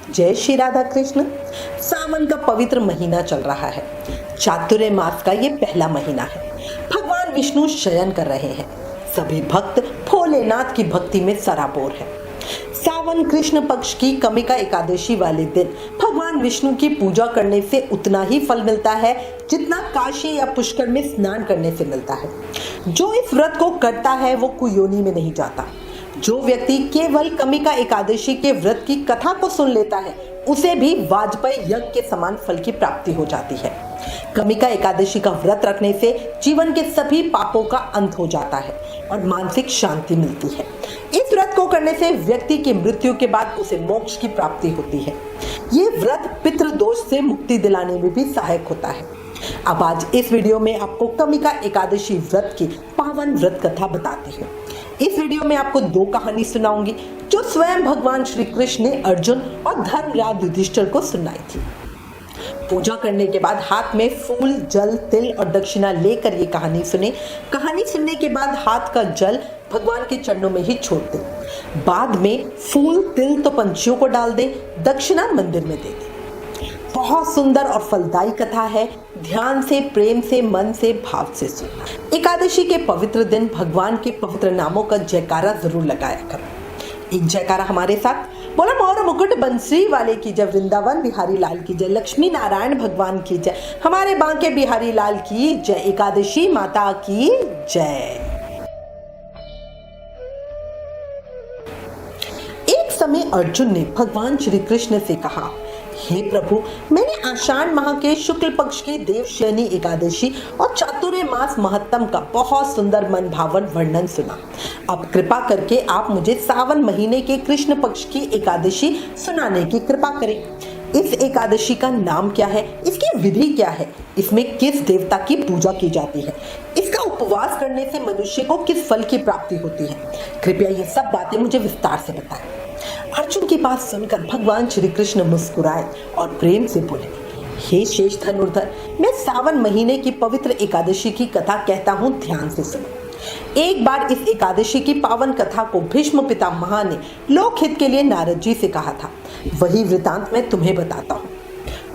जय श्री राधा कृष्ण। सावन का पवित्र महीना चल रहा है। चातुर्य मास का ये पहला महीना है। भगवान विष्णु शयन कर रहे हैं। सभी भक्त भोलेनाथ की भक्ति में सराबोर है। सावन कृष्ण पक्ष की कमिका एकादशी वाले दिन भगवान विष्णु की पूजा करने से उतना ही फल मिलता है जितना काशी या पुष्कर में स्नान करने से मिलता है। जो इस व्रत को करता है वो कुयोनि में नहीं जाता। जो व्यक्ति केवल कमिका एकादशी के व्रत की कथा को सुन लेता है उसे भी वाजपेयी यज्ञ के समान फल की प्राप्ति हो जाती है। कमिका एकादशी का व्रत रखने से जीवन के सभी पापों का अंत हो जाता है और मानसिक शांति मिलती है। इस व्रत को करने से व्यक्ति की मृत्यु के बाद उसे मोक्ष की प्राप्ति होती है। ये व्रत पितृदोष से मुक्ति दिलाने में भी सहायक होता है। अब आज इस वीडियो में आपको कमिका एकादशी व्रत की पावन व्रत कथा बताती हूँ। इस वीडियो में आपको दो कहानी सुनाऊंगी जो स्वयं भगवान श्री कृष्ण ने अर्जुन और धर्मराज युधिष्ठिर को सुनाई थी। पूजा करने के बाद हाथ में फूल, जल, तिल और दक्षिणा लेकर ये कहानी सुने। कहानी सुनने के बाद हाथ का जल भगवान के चरणों में ही छोड़ दे। बाद में फूल, तिल तो पंछियों को डाल दे, दक्षिणा मंदिर में दे दे। बहुत सुंदर और फलदायी कथा है। ध्यान से, प्रेम से, मन से, भाव से सुनना। एकादशी के पवित्र दिन भगवान के पवित्र नामों का जयकारा जरूर लगाया करो। एक जयकारा हमारे साथ बोला। मोर मुकुट बंसी वाले की जय, वृंदावन बिहारी लाल की जय, लक्ष्मी नारायण भगवान की जय, हमारे बांके बिहारी लाल की जय, एकादशी माता की जय। एक समय अर्जुन ने भगवान श्री कृष्ण से कहा, हे प्रभु, मैंने आषाढ़ माह के शुक्ल पक्ष की देवशयनी एकादशी और चातुर्य मास महत्तम का बहुत सुंदर मन भावन वर्णन सुना। अब कृपा करके आप मुझे सावन महीने के कृष्ण पक्ष की एकादशी सुनाने की कृपा करें। इस एकादशी का नाम क्या है, इसकी विधि क्या है, इसमें किस देवता की पूजा की जाती है, इसका उपवास करने से मनुष्य को किस फल की प्राप्ति होती है, कृपया ये सब बातें मुझे विस्तार से बताएं। अर्जुन की बात सुनकर भगवान श्री कृष्ण मुस्कुराए और प्रेम से बोले, हे शेष धनुर्धर, मैं सावन महीने की पवित्र एकादशी की कथा कहता हूँ, ध्यान से सुनो। एक बार इस एकादशी की पावन कथा को भीष्म पितामह ने लोकहित के लिए नारद जी से कहा था। वही वृतांत मैं तुम्हें बताता हूँ।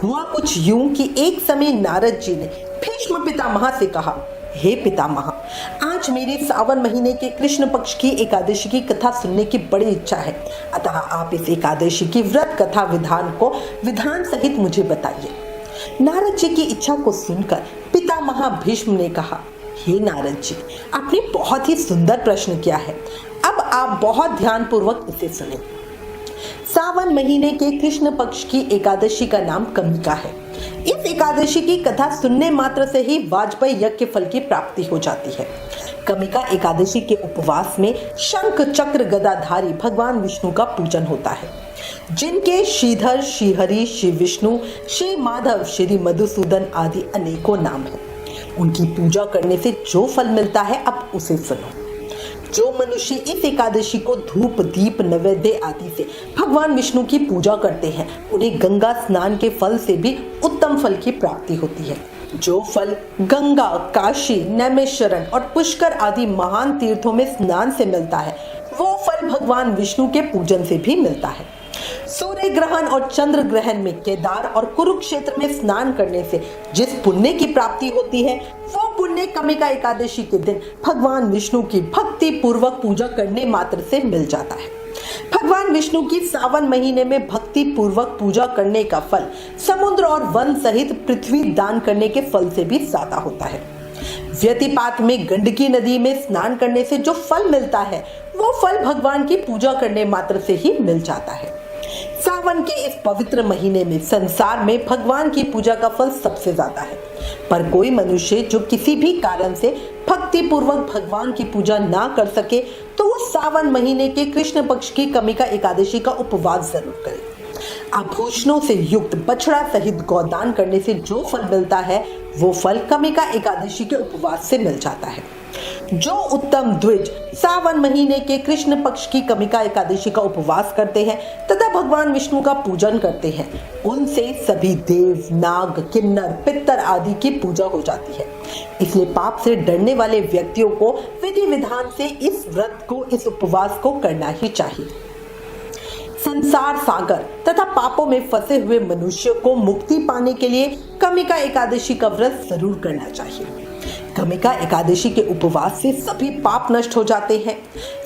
हुआ कुछ यूं कि एक समय नारद जी ने भीष्म पितामह से कहा, हे पितामह, आज मेरी सावन महीने के कृष्ण पक्ष की एकादशी की कथा सुनने की बड़ी इच्छा है, अतः आप इस एकादशी की व्रत कथा विधान को विधान सहित मुझे बताइए। नारद जी की इच्छा को सुनकर पितामह भीष्म ने कहा, हे नारद जी, आपने बहुत ही सुंदर प्रश्न किया है। अब आप बहुत ध्यान पूर्वक इसे सुने। सावन महीने के कृष्ण पक्ष की एकादशी का नाम कमिका है। इस एकादशी की कथा सुनने मात्र से ही वाजपेयी यज्ञ के फल की प्राप्ति हो जाती है। कमिका एकादशी के उपवास में शंख, चक्र, गदाधारी भगवान विष्णु का पूजन होता है, जिनके श्रीधर, श्रीहरि, श्री विष्णु, श्री माधव, श्री मधुसूदन आदि अनेकों नाम हैं। उनकी पूजा करने से जो फल मिलता है अब उसे सुनो। जो मनुष्य इस एकादशी को धूप, दीप, नैवेद्य आदि से भगवान विष्णु की पूजा करते हैं उन्हें गंगा स्नान के फल से भी उत्तम फल की प्राप्ति होती है। जो फल गंगा, काशी, नैमिषारण्य और पुष्कर आदि महान तीर्थों में स्नान से मिलता है वो फल भगवान विष्णु के पूजन से भी मिलता है। सूर्य ग्रहण और चंद्र ग्रहण में केदार और कुरुक्षेत्र में स्नान करने से जिस पुण्य की प्राप्ति होती है वो पुण्य कमिका एकादशी के दिन भगवान विष्णु की भक्ति पूर्वक पूजा करने मात्र से मिल जाता है। भगवान विष्णु की सावन महीने में भक्ति पूर्वक पूजा करने का फल समुद्र और वन सहित पृथ्वी दान करने के फल से भी ज्यादा होता है। व्यतिपात में गंडकी नदी में स्नान करने से जो फल मिलता है वो फल भगवान की पूजा करने मात्र से ही मिल जाता है। सावन के इस पवित्र महीने में संसार में भगवान की पूजा का फल सबसे ज्यादा है, पर कोई मनुष्य जो किसी भी कारण से भक्ति पूर्वक भगवान की पूजा ना कर सके तो वो सावन महीने के कृष्ण पक्ष की कमिका एकादशी का उपवास जरूर करे। आभूषणों से युक्त बछड़ा सहित गौदान करने से जो फल मिलता है वो फल कमिका एकादशी के उपवास से मिल जाता है। जो उत्तम द्विज सावन महीने के कृष्ण पक्ष की कमिका एकादशी का उपवास करते हैं तथा भगवान विष्णु का पूजन करते हैं उनसे सभी देव, नाग, किन्नर, पितर आदि की पूजा हो जाती है। इसलिए पाप से डरने वाले व्यक्तियों को विधि विधान से इस व्रत को, इस उपवास को करना ही चाहिए। संसार सागर तथा पापों में फंसे हुए मनुष्य को मुक्ति पाने के लिए कमिका एकादशी का व्रत जरूर करना चाहिए। कमिका एकादशी के उपवास से सभी पाप नष्ट हो जाते हैं।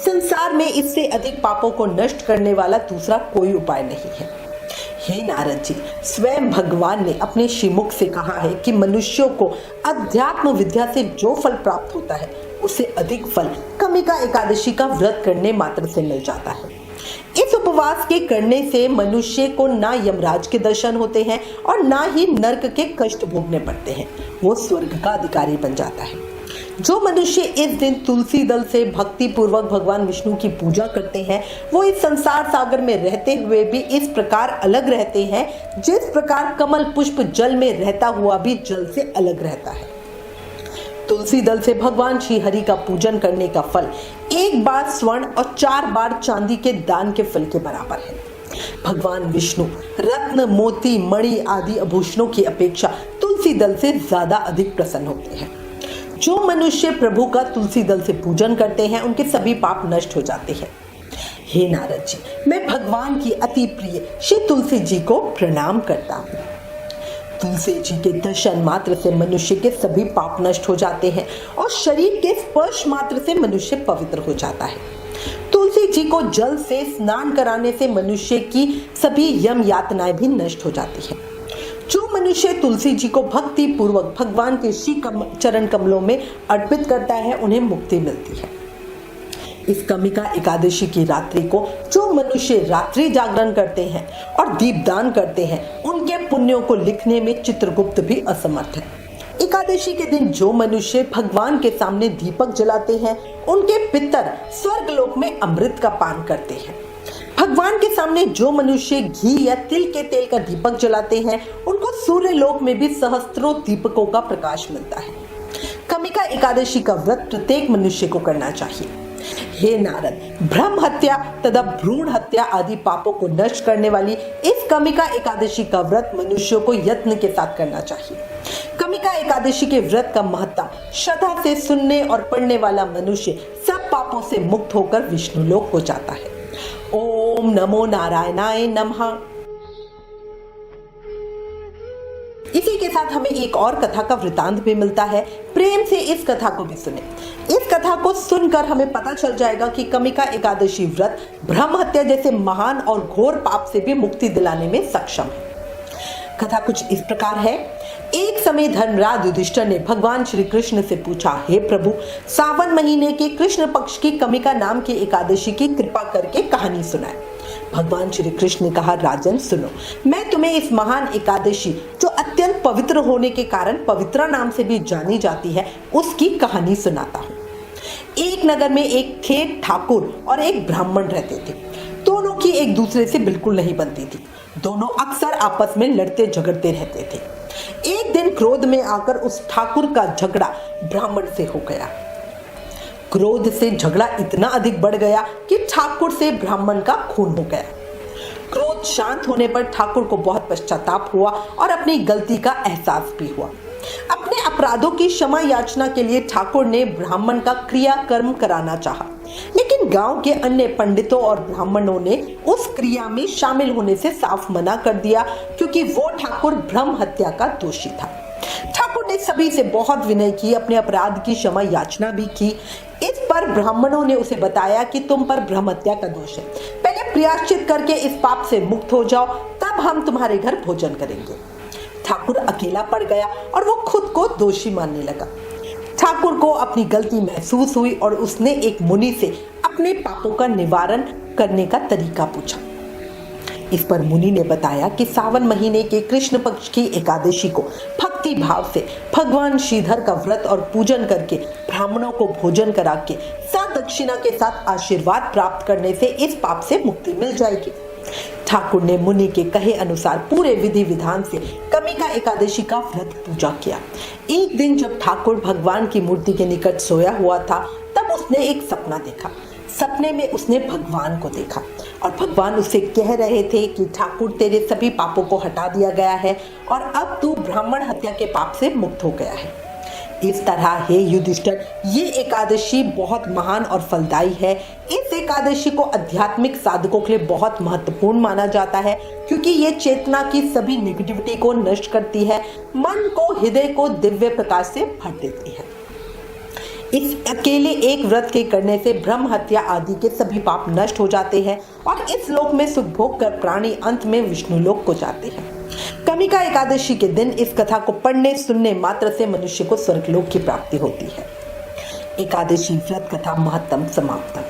संसार में इससे अधिक पापों को नष्ट करने वाला दूसरा कोई उपाय नहीं है। हे नारद जी, स्वयं भगवान ने अपने श्रीमुख से कहा है कि मनुष्यों को अध्यात्म विद्या से जो फल प्राप्त होता है उससे अधिक फल कमिका एकादशी का व्रत करने मात्र से मिल जाता है। इस उपवास के करने से मनुष्य को ना यमराज के दर्शन होते हैं और ना ही नरक के कष्ट भोगने पड़ते हैं, वो स्वर्ग का अधिकारी बन जाता है। जो मनुष्य इस दिन तुलसी दल से भक्ति पूर्वक भगवान विष्णु की पूजा करते हैं वो इस संसार सागर में रहते हुए भी इस प्रकार अलग रहते हैं जिस प्रकार कमल पुष्प जल में रहता हुआ भी जल से अलग रहता है। तुलसी दल से भगवान श्री हरि का पूजन करने का फल 1 बार स्वर्ण और 4 बार चांदी के दान के फल के बराबर है। भगवान विष्णु रत्न मोती मणि आदि आभूषणों की अपेक्षा तुलसी दल से ज्यादा अधिक प्रसन्न होते हैं। जो मनुष्य प्रभु का तुलसी दल से पूजन करते हैं उनके सभी पाप नष्ट हो जाते हैं। हे नारद जी, मैं भगवान की अति प्रिय श्री तुलसी जी को प्रणाम करता हूँ। तुलसी जी के दर्शन मात्र से मनुष्य के सभी पाप नष्ट हो जाते हैं और शरीर के स्पर्श मात्र से मनुष्य पवित्र हो जाता है। तुलसी जी को जल से स्नान कराने से मनुष्य की सभी यम यातनाएं भी नष्ट हो जाती है। जो मनुष्य तुलसी जी को भक्ति पूर्वक भगवान के श्री चरण कमलों में अर्पित करता है उन्हें मुक्ति मिलती है। इस कमिका एकादशी की रात्रि को जो मनुष्य रात्रि जागरण करते हैं और दीपदान करते हैं उनके पुण्यों को लिखने में चित्रगुप्त भी असमर्थ है। एकादशी के दिन जो मनुष्य भगवान के सामने दीपक जलाते हैं उनके पितर स्वर्गलोक में अमृत का पान करते हैं। भगवान के सामने जो मनुष्य घी या तिल के तेल का दीपक जलाते हैं उनको सूर्य लोक में भी सहस्त्रों दीपकों का प्रकाश मिलता है। कमिका एकादशी का व्रत प्रत्येक मनुष्य को करना चाहिए। हे नारद, ब्रह्म हत्या तथा भ्रूण हत्या आदि पापों को नष्ट करने वाली इस कमिका एकादशी का व्रत मनुष्यों को यत्न के साथ करना चाहिए। कमिका एकादशी के व्रत का महत्व श्रद्धा से सुनने और पढ़ने वाला मनुष्य सब पापों से मुक्त होकर विष्णु लोक हो जाता है। ओम नमो नारायणाय नमः। इसी के साथ हमें एक और कथा का वृतांत भी मिलता है। प्रेम से इस कथा को भी सुने। इस कथा को सुनकर हमें पता चल जाएगा कि कमिका एकादशी व्रत ब्रह्म हत्या जैसे महान और घोर पाप से भी मुक्ति दिलाने में सक्षम है। कथा कुछ इस प्रकार है। एक समय धर्मराज युधिष्ठिर ने भगवान श्री कृष्ण से पूछा, हे प्रभु, सावन महीने के कृष्ण पक्ष की कमिका नाम की एकादशी की कृपा करके कहानी सुनाए। भगवान श्री कृष्ण ने कहा, राजन सुनो, मैं तुम्हें इस महान एकादशी जो अत्यंत पवित्र होने के कारण पवित्रा नाम से भी जानी जाती है उसकी कहानी सुनाता हूँ। एक नगर में एक ठेठ ठाकुर और एक ब्राह्मण रहते थे। दोनों की एक दूसरे से बिल्कुल नहीं बनती थी। दोनों अक्सर आपस में लड़ते झगड़ते रहते थे। एक दिन क्रोध में आकर उस ठाकुर का झगड़ा ब्राह्मण से हो गया। क्रोध से झगड़ा इतना अधिक बढ़ गया कि ठाकुर से ब्राह्मण का खून हो गया। क्रोध शांत होने पर ठाकुर को बहुत पश्चाताप हुआ और अपनी गलती का एहसास भी हुआ। अपने अपराधों की क्षमा याचना के लिए ठाकुर ने ब्राह्मण का क्रिया कर्म कराना चाहा, लेकिन गांव के अन्य पंडितों और ब्राह्मणों ने उस क्रिया में शामिल होने से साफ मना कर दिया क्योंकि वो ठाकुर ब्रह्म हत्या का दोषी था। ठाकुर ने सभी से बहुत विनय की, अपने अपराध की क्षमा याचना भी की। इस पर ब्राह्मणों ने उसे बताया कि तुम पर ब्रह्म हत्या का दोष है, पहले प्रायश्चित करके इस पाप से मुक्त हो जाओ, तब हम तुम्हारे घर भोजन करेंगे। ठाकुर अकेला पड़ गया और वो खुद को दोषी मानने लगा। ठाकुर को अपनी गलती महसूस हुई और उसने एक मुनि से अपने पापों का निवारण करने का तरीका पूछा। इस पर मुनि ने बताया कि सावन महीने के कृष्ण पक्ष की एकादशी को भक्ति भाव से भगवान श्रीधर का व्रत और पूजन करके ब्राह्मणों को भोजन करा के दक्षिणा के साथ आशीर्वाद प्राप्त करने से इस पाप से मुक्ति मिल जाएगी। ठाकुर ने मुनि के कहे अनुसार पूरे विधि विधान से कमिका एकादशी का व्रत पूजा किया। एक दिन जब ठाकुर भगवान की मूर्ति के निकट सोया हुआ था तब उसने एक सपना देखा। सपने में उसने भगवान को देखा और भगवान उसे कह रहे थे कि ठाकुर, तेरे सभी पापों को हटा दिया गया है और अब तू ब्राह्मण हत्या के पाप से मुक्त हो गया है। इस तरह हे युधिष्ठिर, ये एकादशी बहुत महान और फलदायी है। इस एकादशी को आध्यात्मिक साधकों के लिए बहुत महत्वपूर्ण माना जाता है, क्योंकि ये चेतना की सभी नेगेटिविटी को नष्ट करती है, मन को, हृदय को दिव्य प्रकाश से भर देती है। इस अकेले एक व्रत के करने से ब्रह्म हत्या आदि के सभी पाप नष्ट हो जाते हैं और इस लोक में सुख भोग कर प्राणी अंत में विष्णु लोक को जाते हैं। कमिका एकादशी के दिन इस कथा को पढ़ने सुनने मात्र से मनुष्य को स्वर्गलोक की प्राप्ति होती है। एकादशी व्रत कथा महत्तम समाप्त।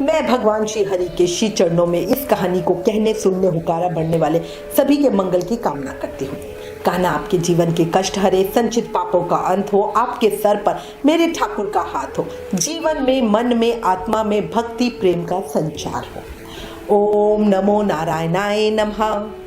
मैं भगवान श्री हरि के श्री चरणों में इस कहानी को कहने सुनने हुकारा बढ़ने वाले सभी के मंगल की कामना करती हूँ। कान्हा आपके जीवन के कष्ट हरे, संचित पापों का अंत हो, आपके सर पर मेरे ठाकुर का हाथ हो, जीवन में, मन में, आत्मा में भक्ति प्रेम का संचार हो। ओम नमो नारायणाय नमः।